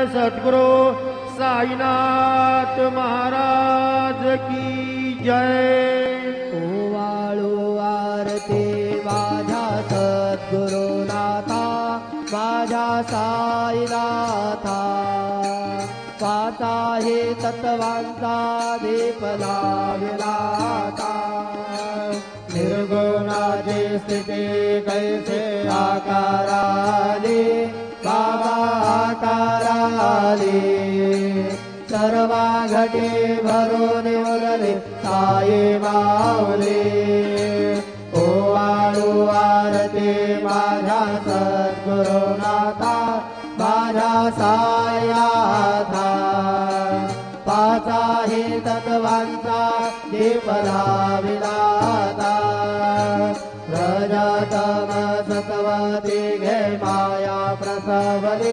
सद्गुरु साईनाथ महाराज की जय। ओवाळू आरती माझ्या सद्गुरुनाथा, माझ्या साईनाथा, पाता हे तत्वांचा दीप लाविलाता। निर्गुणाची स्थिती कैसे आकाराली, बाबा आकाराली, सर्वा घटी भरून उरले साई माऊली। ओवाळू आरती माझ्या सद्गुरुनाथा, माझ्या साईनाथा, पाचाही तत्वांचा दीप लाविलाता। रजतम सत्व तिघे माया प्रसवली,